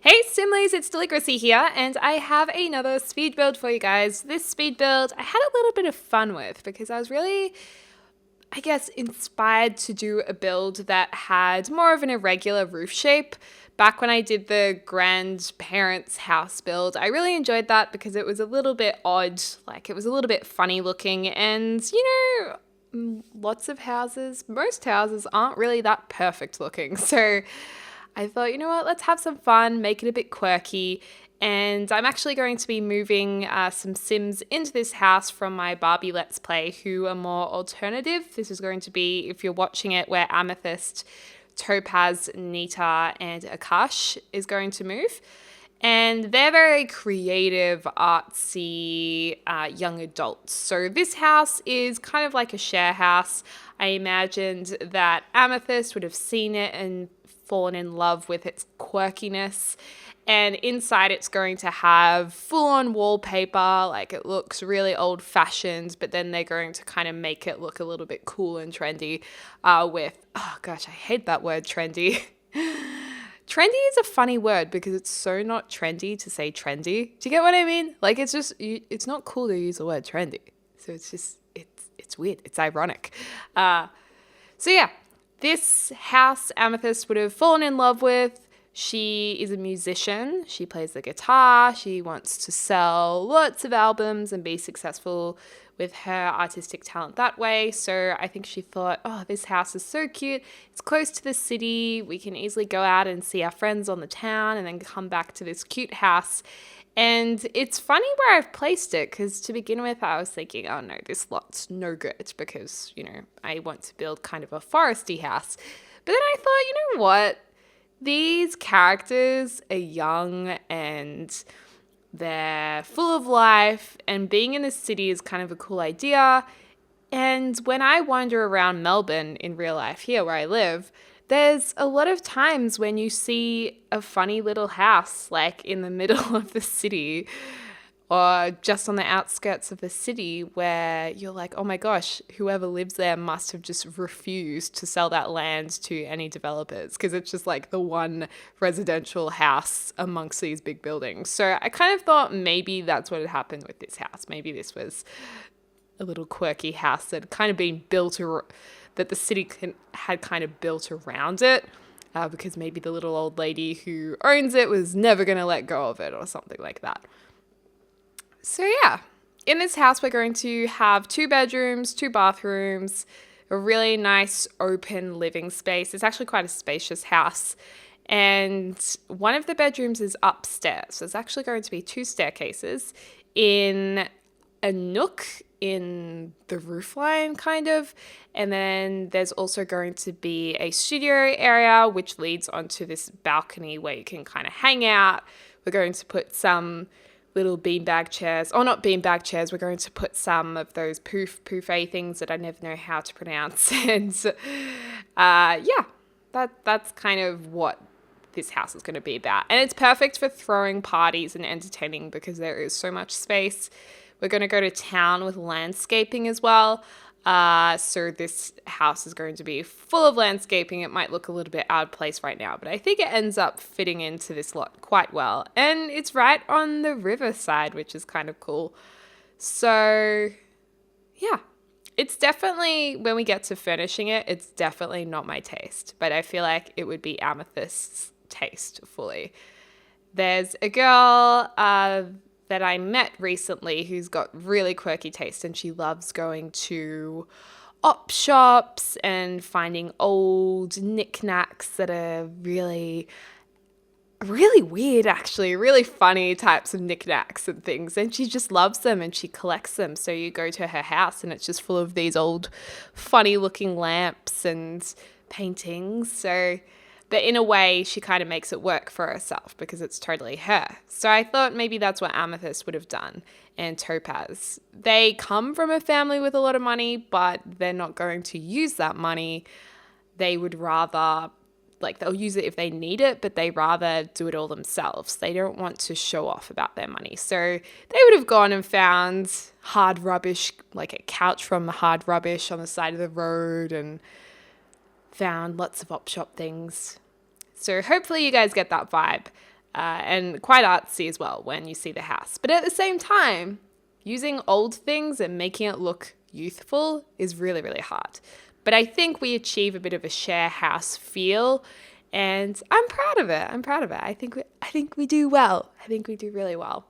Hey Simlies, it's Deligracy here, and I have another speed build for you guys. This speed build I had a little bit of fun with because I was really, inspired to do a build that had more of an irregular roof shape. Back when I did the grandparents' house build, I really enjoyed that because it was a little bit odd, like it was a little bit funny looking, and most houses aren't really that perfect looking. So I thought, you know what, let's have some fun, make it a bit quirky. And I'm actually going to be moving some Sims into this house from my Barbie Let's Play who are more alternative. This is going to be, if you're watching it, where Amethyst, Topaz, Nita, and Akash is going to move. And they're very creative, artsy, young adults. So this house is kind of like a share house. I imagined that Amethyst would have seen it and fallen in love with its quirkiness. And inside it's going to have full-on wallpaper, like it looks really old-fashioned, but then they're going to kind of make it look a little bit cool and trendy with, oh gosh, I hate that word, trendy. Trendy is a funny word because it's so not trendy to say trendy. Do you get what I mean? Like it's not cool to use the word trendy. So it's weird. It's ironic. So yeah, this house Amethyst would have fallen in love with. She is a musician. She plays the guitar. She wants to sell lots of albums and be successful with her artistic talent that way. So I think she thought, oh, this house is so cute. It's close to the city. We can easily go out and see our friends on the town and then come back to this cute house. And it's funny where I've placed it because to begin with, I was thinking, oh no, this lot's no good because, I want to build kind of a foresty house. But then I thought, you know what? These characters are young and they're full of life, and being in the city is kind of a cool idea. And when I wander around Melbourne in real life here where I live, there's a lot of times when you see a funny little house like in the middle of the city or just on the outskirts of the city where you're like, oh my gosh, whoever lives there must have just refused to sell that land to any developers because it's just like the one residential house amongst these big buildings. So I kind of thought maybe that's what had happened with this house. Maybe this was a little quirky house that had kind of been built that the city had kind of built around it because maybe the little old lady who owns it was never going to let go of it or something like that. So yeah, in this house we're going to have 2 bedrooms, 2 bathrooms, a really nice open living space. It's actually quite a spacious house. And one of the bedrooms is upstairs. So it's actually going to be 2 staircases in a nook in the roofline kind of. And then there's also going to be a studio area which leads onto this balcony where you can kind of hang out. We're going to put some little beanbag chairs, or not beanbag chairs, we're going to put some of those pouffe things that I never know how to pronounce. And that's kind of what this house is going to be about. And it's perfect for throwing parties and entertaining because there is so much space. We're going to go to town with landscaping as well. So this house is going to be full of landscaping. It might look a little bit out of place right now, but I think it ends up fitting into this lot quite well. And it's right on the riverside, which is kind of cool. So yeah, it's definitely, when we get to furnishing it, it's definitely not my taste, but I feel like it would be Amethyst's taste fully. There's a girl that I met recently who's got really quirky taste, and she loves going to op shops and finding old knickknacks that are really, really weird, actually, really funny types of knickknacks and things. And she just loves them and she collects them. So you go to her house and it's just full of these old funny looking lamps and paintings. But in a way, she kind of makes it work for herself because it's totally her. So I thought maybe that's what Amethyst would have done, and Topaz. They come from a family with a lot of money, but they're not going to use that money. They would rather, they'll use it if they need it, but they rather do it all themselves. They don't want to show off about their money. So they would have gone and found hard rubbish, like a couch from hard rubbish on the side of the road, and found lots of op shop things. So hopefully you guys get that vibe. and quite artsy as well when you see the house. But at the same time, using old things and making it look youthful is really, really hard. But I think we achieve a bit of a share house feel, and I'm proud of it. I think we do well. I think we do really well.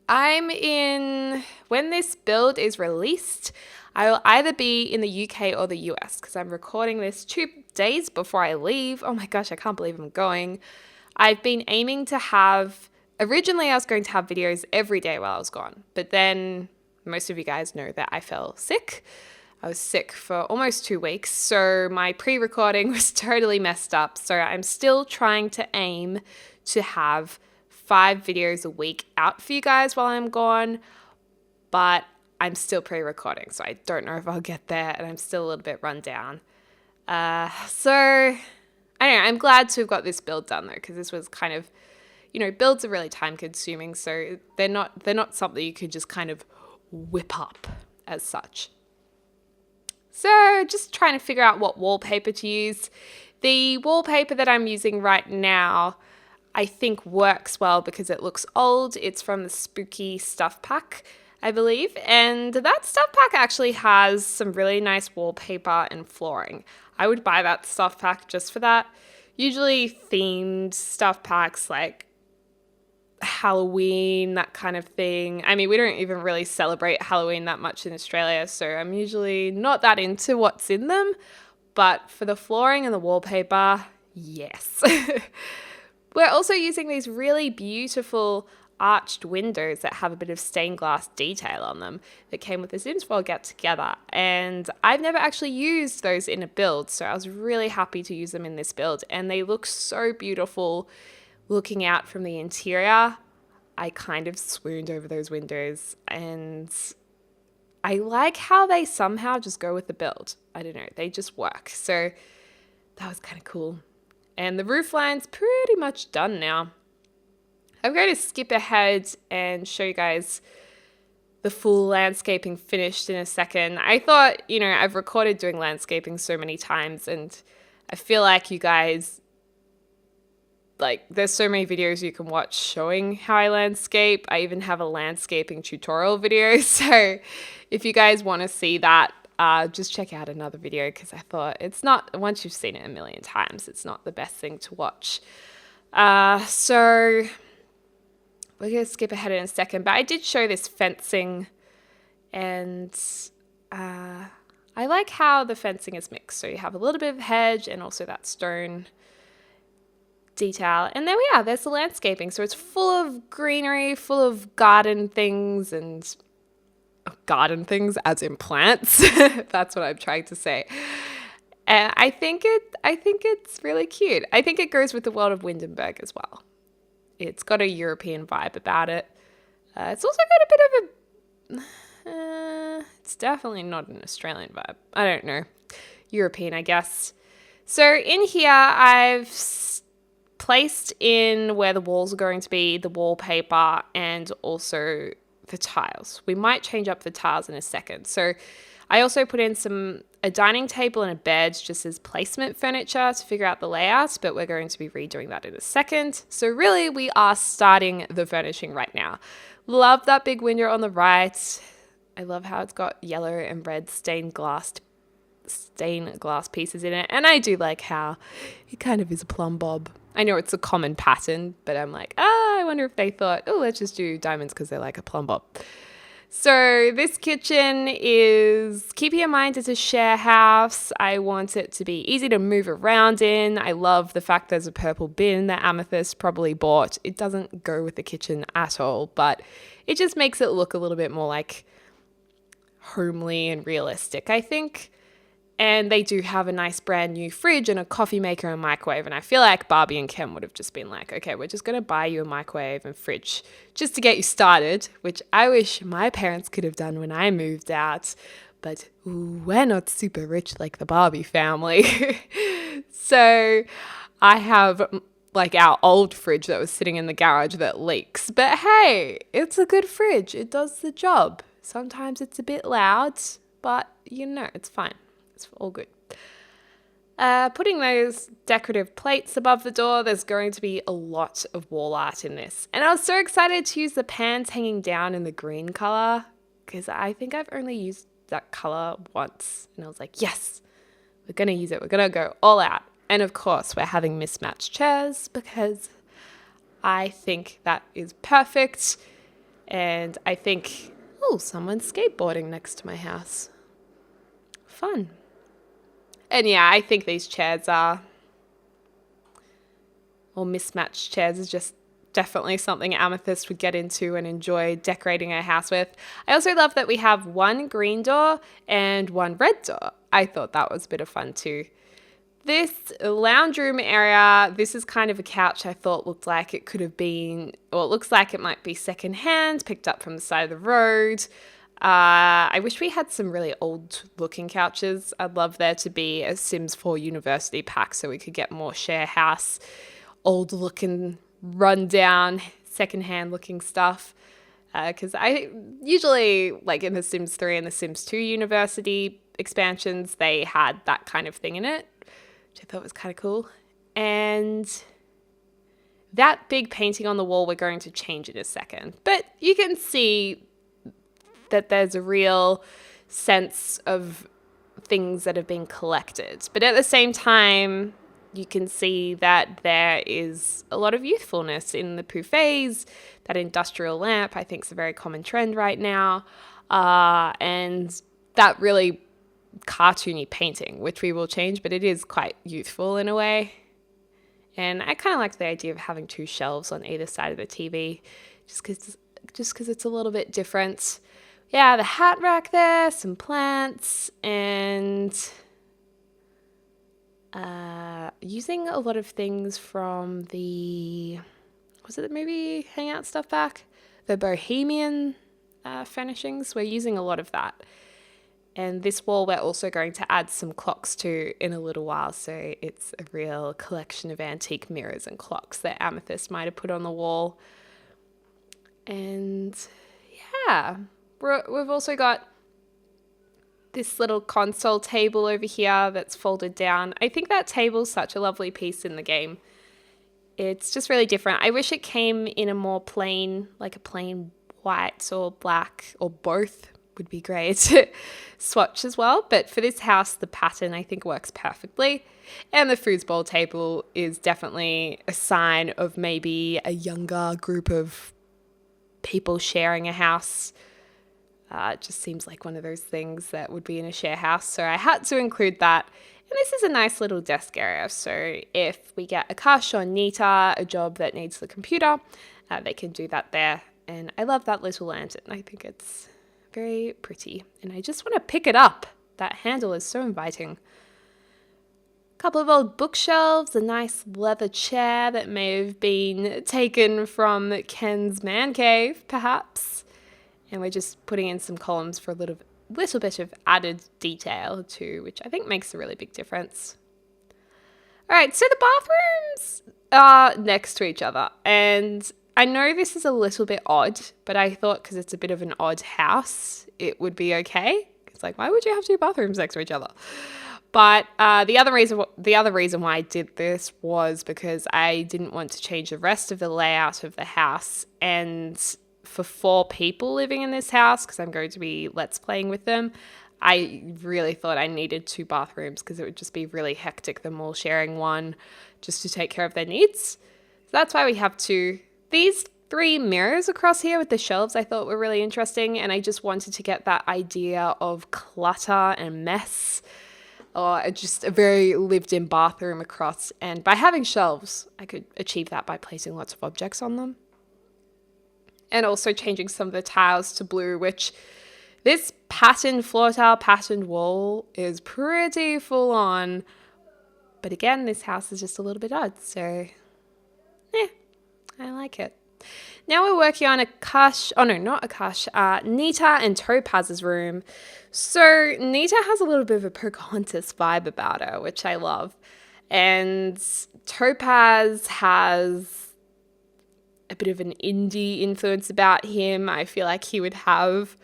When this build is released, I will either be in the UK or the US because I'm recording this 2 days before I leave. Oh my gosh, I can't believe I'm going. I've been aiming to originally I was going to have videos every day while I was gone, but then most of you guys know that I fell sick. I was sick for almost 2 weeks, so my pre-recording was totally messed up. So I'm still trying to aim to have 5 videos a week out for you guys while I'm gone, but I'm still pre-recording, so I don't know if I'll get there, and I'm still a little bit run down. So I don't know, I'm glad to have got this build done though, because this was kind of, builds are really time consuming, so they're not something you could just kind of whip up as such. So just trying to figure out what wallpaper to use. The wallpaper that I'm using right now, I think works well because it looks old. It's from the Spooky Stuff Pack, I believe. And that stuff pack actually has some really nice wallpaper and flooring. I would buy that stuff pack just for that. Usually themed stuff packs like Halloween, that kind of thing. I mean, we don't even really celebrate Halloween that much in Australia, so I'm usually not that into what's in them. But for the flooring and the wallpaper, yes. We're also using these really beautiful arched windows that have a bit of stained glass detail on them that came with the Sims 4 get together. And I've never actually used those in a build, so I was really happy to use them in this build. And they look so beautiful looking out from the interior. I kind of swooned over those windows, and I like how they somehow just go with the build. I don't know, they just work. So that was kind of cool. And the roof line's pretty much done now. I'm going to skip ahead and show you guys the full landscaping finished in a second. I thought, I've recorded doing landscaping so many times, and I feel like you guys, there's so many videos you can watch showing how I landscape. I even have a landscaping tutorial video. So if you guys want to see that, just check out another video, because I thought once you've seen it a million times, it's not the best thing to watch. So we're going to skip ahead in a second, but I did show this fencing, and I like how the fencing is mixed. So you have a little bit of hedge and also that stone detail. And there we are, there's the landscaping. So it's full of greenery, full of garden things as in plants. That's what I'm trying to say. And I think it's really cute. I think it goes with the world of Windenburg as well. It's got a European vibe about it. It's also got a bit of a... it's definitely not an Australian vibe. I don't know. European, I guess. So in here, I've placed in where the walls are going to be the wallpaper and also the tiles. We might change up the tiles in a second. So I also put in a dining table and a bed just as placement furniture to figure out the layout, but we're going to be redoing that in a second. So really we are starting the furnishing right now. Love that big window on the right. I love how it's got yellow and red stained glass pieces in it. And I do like how it kind of is a plumb bob. I know it's a common pattern, but I'm like, I wonder if they thought, let's just do diamonds because they're like a plumb bob. So this kitchen is, keeping in mind it's a share house. I want it to be easy to move around in. I love the fact there's a purple bin that Amethyst probably bought. It doesn't go with the kitchen at all, but it just makes it look a little bit more like homely and realistic, I think. And they do have a nice brand new fridge and a coffee maker and microwave. And I feel like Barbie and Ken would have just been like, okay, we're just going to buy you a microwave and fridge just to get you started, which I wish my parents could have done when I moved out. But we're not super rich like the Barbie family. So I have our old fridge that was sitting in the garage that leaks. But hey, it's a good fridge. It does the job. Sometimes it's a bit loud, but it's fine. It's all good. Putting those decorative plates above the door, there's going to be a lot of wall art in this. And I was so excited to use the pans hanging down in the green color because I think I've only used that color once. And I was like, yes, we're going to use it. We're going to go all out. And of course, we're having mismatched chairs because I think that is perfect. And I think, oh, someone's skateboarding next to my house. Fun. And yeah, I think these chairs are, or mismatched chairs is just definitely something Amethyst would get into and enjoy decorating her house with. I also love that we have one green door and one red door. I thought that was a bit of fun too. This lounge room area, this is kind of a couch I thought looked like it could have been, or it looks like it might be secondhand, picked up from the side of the road. I wish we had some really old looking couches. I'd love there to be a Sims 4 university pack so we could get more share house, old looking, rundown, secondhand looking stuff. Because I usually, like in the Sims 3 and the Sims 2 university expansions, they had that kind of thing in it, which I thought was kind of cool. And that big painting on the wall, we're going to change in a second. But you can see that there's a real sense of things that have been collected. But at the same time, you can see that there is a lot of youthfulness in the pouffets. That industrial lamp, I think, is a very common trend right now. And that really cartoony painting, which we will change, but it is quite youthful in a way. And I kind of like the idea of having two shelves on either side of the TV, just because it's a little bit different. Yeah, the hat rack there, some plants, and using a lot of things from the, was it the movie Hangout Stuff Pack? The Bohemian furnishings. We're using a lot of that. And this wall we're also going to add some clocks to in a little while. So it's a real collection of antique mirrors and clocks that Amethyst might have put on the wall. And yeah. We've also got this little console table over here that's folded down. I think that table's such a lovely piece in the game. It's just really different. I wish it came in a more plain, like a plain white or black or both would be great swatch as well. But for this house, the pattern I think works perfectly. And the foosball table is definitely a sign of maybe a younger group of people sharing a house. It just seems like one of those things that would be in a share house. So I had to include that. And this is a nice little desk area. So if we get Akash or Nita a job that needs the computer, they can do that there. And I love that little lantern. I think it's very pretty. And I just want to pick it up. That handle is so inviting. A couple of old bookshelves, a nice leather chair that may have been taken from Ken's man cave, perhaps. And we're just putting in some columns for a little bit of added detail too, which I think makes a really big difference. All right, so the bathrooms are next to each other. And I know this is a little bit odd, but I thought because it's a bit of an odd house, it would be okay. It's like, why would you have two bathrooms next to each other? But the other reason why I did this was because I didn't want to change the rest of the layout of the house. And for 4 people living in this house, because I'm going to be let's playing with them, I really thought I needed 2 bathrooms because it would just be really hectic them all sharing one just to take care of their needs. So that's why we have 2. These 3 mirrors across here with the shelves I thought were really interesting, and I just wanted to get that idea of clutter and mess, or just a very lived-in bathroom across. And by having shelves, I could achieve that by placing lots of objects on them. And also changing some of the tiles to blue, which this patterned floor tile, patterned wall is pretty full on. But again, this house is just a little bit odd, so I like it. Now we're working on Nita and Topaz's room. So Nita has a little bit of a Pocahontas vibe about her, which I love. And Topaz has a bit of an indie influence about him. I feel like he would have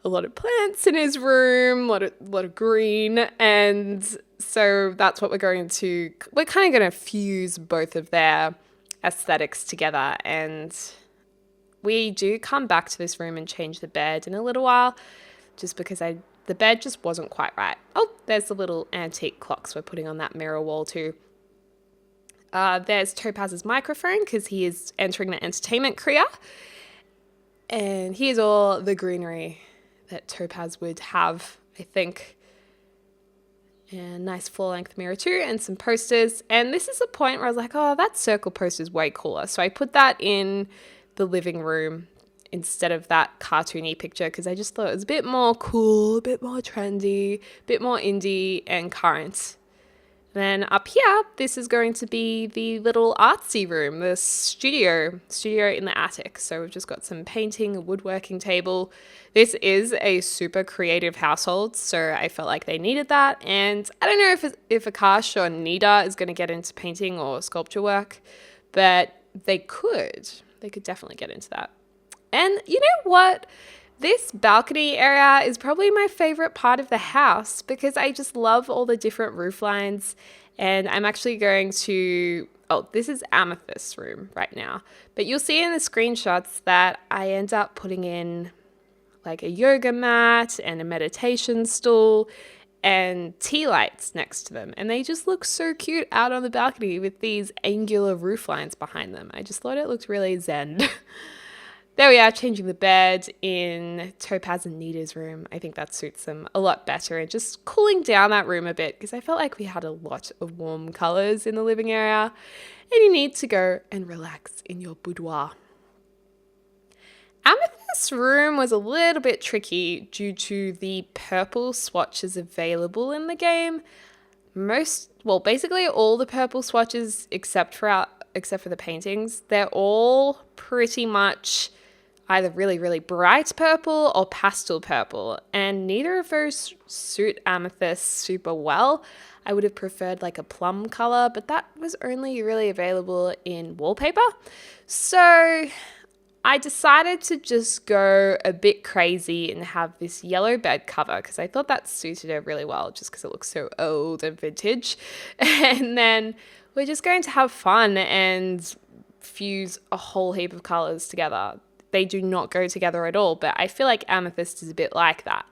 a lot of plants in his room, a lot of green. And so that's what we're kind of going to fuse both of their aesthetics together. And we do come back to this room and change the bed in a little while, just because the bed just wasn't quite right. Oh, there's the little antique clocks we're putting on that mirror wall too. There's Topaz's microphone because he is entering the entertainment career. And here's all the greenery that Topaz would have, I think. And nice floor-length mirror too, and some posters. And this is the point where I was like, oh, that circle poster is way cooler. So I put that in the living room instead of that cartoony picture because I just thought it was a bit more cool, a bit more trendy, a bit more indie and current. Then up here, this is going to be the little artsy room, the studio in the attic. So we've just got some painting, a woodworking table. This is a super creative household, so I felt like they needed that. And I don't know if Akash or Nida is going to get into painting or sculpture work, but they could definitely get into that. And you know what? This balcony area is probably my favorite part of the house because I just love all the different roof lines. And I'm actually going to, this is Amethyst's room right now. But you'll see in the screenshots that I end up putting in like a yoga mat and a meditation stool and tea lights next to them. And they just look so cute out on the balcony with these angular roof lines behind them. I just thought it looked really zen. There we are, changing the bed in Topaz and Nida's room. I think that suits them a lot better and just cooling down that room a bit because I felt like we had a lot of warm colours in the living area and you need to go and relax in your boudoir. Amethyst's room was a little bit tricky due to the purple swatches available in the game. Basically all the purple swatches except for the paintings, they're all pretty much either really, really bright purple or pastel purple, and neither of those suit Amethyst super well. I would have preferred like a plum color, but that was only really available in wallpaper. So I decided to just go a bit crazy and have this yellow bed cover because I thought that suited her really well just because it looks so old and vintage. And then we're just going to have fun and fuse a whole heap of colors together. They do not go together at all, but I feel like Amethyst is a bit like that.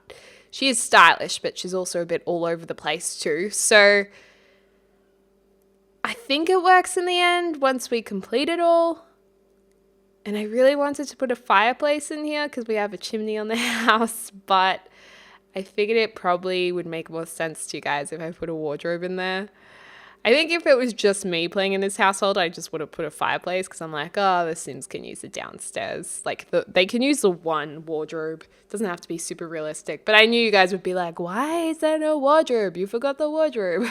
She is stylish, but she's also a bit all over the place too. So I think it works in the end once we complete it all. And I really wanted to put a fireplace in here because we have a chimney on the house, but I figured it probably would make more sense to you guys if I put a wardrobe in there. I think if it was just me playing in this household, I just would have put a fireplace because I'm like, the Sims can use it downstairs. Like they can use the one wardrobe. It doesn't have to be super realistic. But I knew you guys would be like, why is there no wardrobe? You forgot the wardrobe.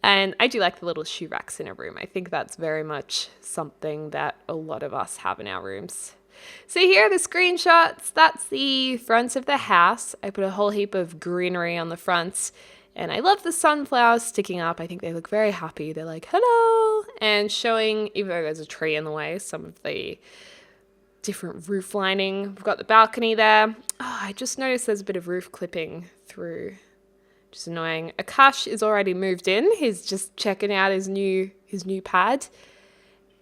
And I do like the little shoe racks in a room. I think that's very much something that a lot of us have in our rooms. So here are the screenshots. That's the front of the house. I put a whole heap of greenery on the front. And I love the sunflowers sticking up. I think they look very happy. They're like, hello. And showing, even though there's a tree in the way, some of the different roof lining. We've got the balcony there. I just noticed there's a bit of roof clipping through. Just annoying. Akash is already moved in. He's just checking out his new pad.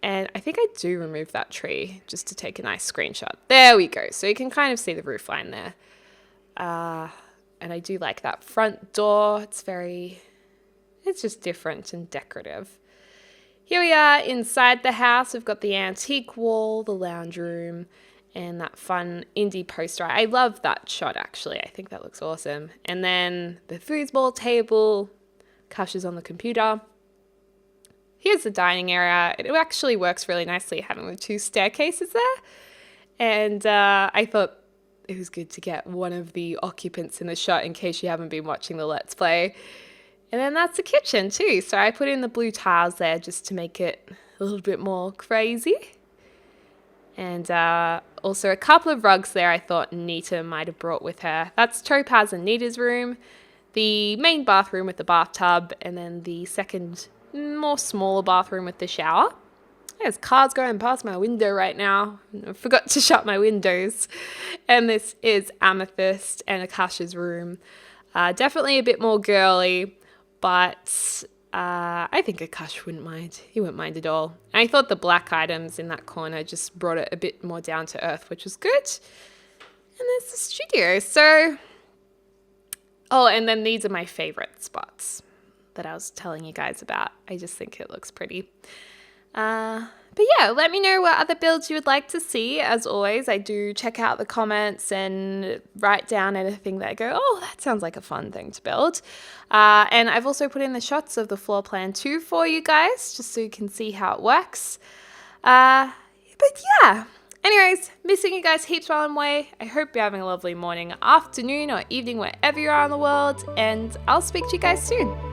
And I think I do remove that tree just to take a nice screenshot. There we go. So you can kind of see the roof line there. And I do like that front door. It's just different and decorative. Here we are inside the house. We've got the antique wall, the lounge room, and that fun indie poster. I love that shot, actually. I think that looks awesome. And then the foosball table. Kash is on the computer. Here's the dining area. It actually works really nicely having the two staircases there. And I thought it was good to get one of the occupants in the shot in case you haven't been watching the Let's Play. And then that's the kitchen too. So I put in the blue tiles there just to make it a little bit more crazy. And also a couple of rugs there I thought Nita might have brought with her. That's Topaz and Nita's room, the main bathroom with the bathtub, and then the second, more smaller bathroom with the shower. There's cars going past my window right now. I forgot to shut my windows. And this is Amethyst and Akasha's room. Definitely a bit more girly, but I think Akash wouldn't mind. He wouldn't mind at all. And I thought the black items in that corner just brought it a bit more down to earth, which was good. And there's the studio. So, oh, and then these are my favorite spots that I was telling you guys about. I just think it looks pretty. But yeah, let me know what other builds you would like to see. As always, I do check out the comments and write down anything that I go, oh, that sounds like a fun thing to build. And I've also put in the shots of the floor plan too for you guys, just so you can see how it works. But yeah, anyways, missing you guys heaps while I'm away. I hope you're having a lovely morning, afternoon, or evening, wherever you are in the world. And I'll speak to you guys soon.